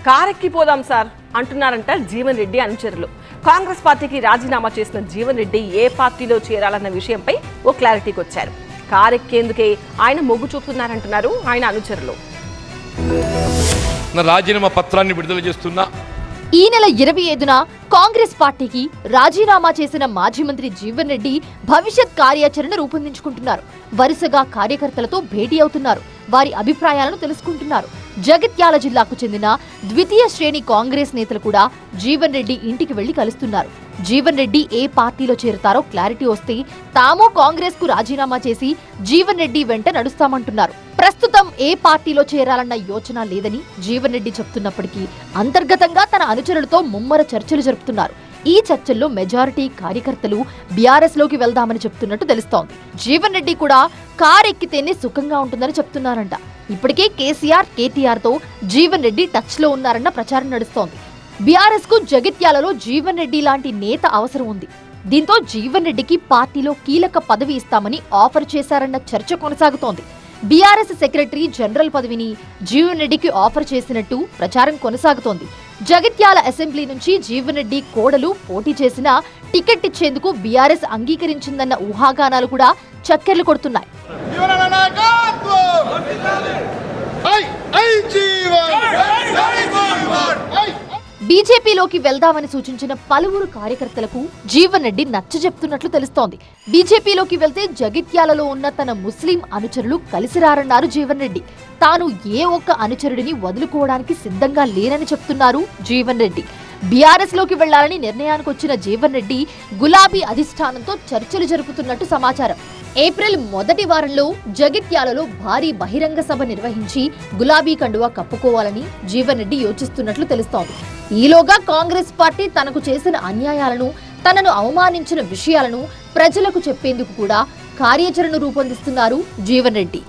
కారెక్కిపోదాం sir అంటున్నారంట Jeevan Reddy అనుచరులు. కాంగ్రెస్ పార్టీకి రాజీనామా చేసిన జీవన్ రెడ్డి ఏ పార్టీలో చేరాలన్న విషయంపై ఓ క్లారిటీకి వచ్చారు. కారెక్కేందుకే ఆయన మొగ్గు చూపుతున్నారంటున్నారు ఆయన అనుచరులు. రాజీనామా పత్రాన్ని విడుదల చేస్తున్నా. ఈ నెల 25న కాంగ్రెస్ పార్టీకి రాజీనామా చేసిన మాజీ మంత్రి జీవన్ రెడ్డి భవిష్యత్ కార్యాచరణ రూపొందించుకుంటున్నారు. వరుసగా కార్యకర్తలతో భేటీ అవుతున్నారు. వారి అభిప్రాయాలను తెలుసుకుంటున్నారు. జగిత్యాల జిల్లాకు చెందిన ద్వితీయ శ్రేణి కాంగ్రెస్ నేతలు కూడా జీవన్ రెడ్డి ఇంటికి వెళ్లి కలుస్తున్నారు. జీవన్ రెడ్డి ఏ పార్టీలో చేరతారో క్లారిటీ వస్తే తాము కాంగ్రెస్ కు రాజీనామా చేసి జీవన్ రెడ్డి వెంట నడుస్తామంటున్నారు. ప్రస్తుతం ఏ పార్టీలో చేరాలన్న యోచన లేదని జీవన్ రెడ్డి చెప్తున్నప్పటికీ అంతర్గతంగా తన అనుచరులతో ముమ్మర చర్చలు జరుపుతున్నారు. ఈ చర్చల్లో మెజారిటీ కార్యకర్తలు బీఆర్ఎస్ లోకి వెళ్దామని చెప్తున్నట్టు తెలుస్తోంది. జీవన్ రెడ్డి కూడా కార్ ఎక్కితేనే సుఖంగా ఉంటుందని చెప్తున్నారంట. ఇప్పటికే కేసీఆర్, కేటీఆర్ తో జీవన్ రెడ్డి టచ్ లో ఉన్నారన్న ప్రచారం నడుస్తోంది. బీఆర్ఎస్ కు జగిత్యాలలో జీవన్ రెడ్డి లాంటి నేత అవసరం ఉంది. దీంతో జీవన్ రెడ్డికి పార్టీలో కీలక పదవి ఇస్తామని ఆఫర్ చేశారన్న చర్చ కొనసాగుతోంది. బీఆర్ఎస్ సెక్రటరీ జనరల్ పదవిని జీవన్ రెడ్డికి ఆఫర్ చేసినట్టు ప్రచారం కొనసాగుతోంది. జగిత్యాల అసెంబ్లీ నుంచి జీవన్ రెడ్డి కోడలు పోటీ చేసినా టికెట్ ఇచ్చేందుకు బీఆర్ఎస్ అంగీకరించిందన్న ఊహాగానాలు కూడా చక్కెర్లు కొడుతున్నాయి. బీజేపీలోకి వెళ్దామని సూచించిన పలువురు కార్యకర్తలకు జీవన్ రెడ్డి నచ్చజెప్తున్నట్లు తెలుస్తోంది. బీజేపీలోకి వెళ్తే జగిత్యాలలో ఉన్న తన ముస్లిం అనుచరులు కలిసిరారన్నారు జీవన్ రెడ్డి. తాను ఏ ఒక్క అనుచరుడిని వదులుకోవడానికి సిద్ధంగా లేనని చెప్తున్నారు జీవన్ రెడ్డి. బీఆర్ఎస్ లోకి వెళ్లాలని నిర్ణయానికి వచ్చిన జీవన్ రెడ్డి గులాబీ అధిష్టానంతో చర్చలు జరుపుతున్నట్టు సమాచారం. ఏప్రిల్ మొదటి వారంలో జగిత్యాలలో భారీ బహిరంగ సభ నిర్వహించి గులాబీ కండువా కప్పుకోవాలని జీవన్ రెడ్డి యోచిస్తున్నట్లు తెలుస్తోంది. ఈలోగా కాంగ్రెస్ పార్టీ తనకు చేసిన అన్యాయాలను, తనను అవమానించిన విషయాలను ప్రజలకు చెప్పేందుకు కూడా కార్యాచరణ రూపొందిస్తున్నారు జీవన్ రెడ్డి.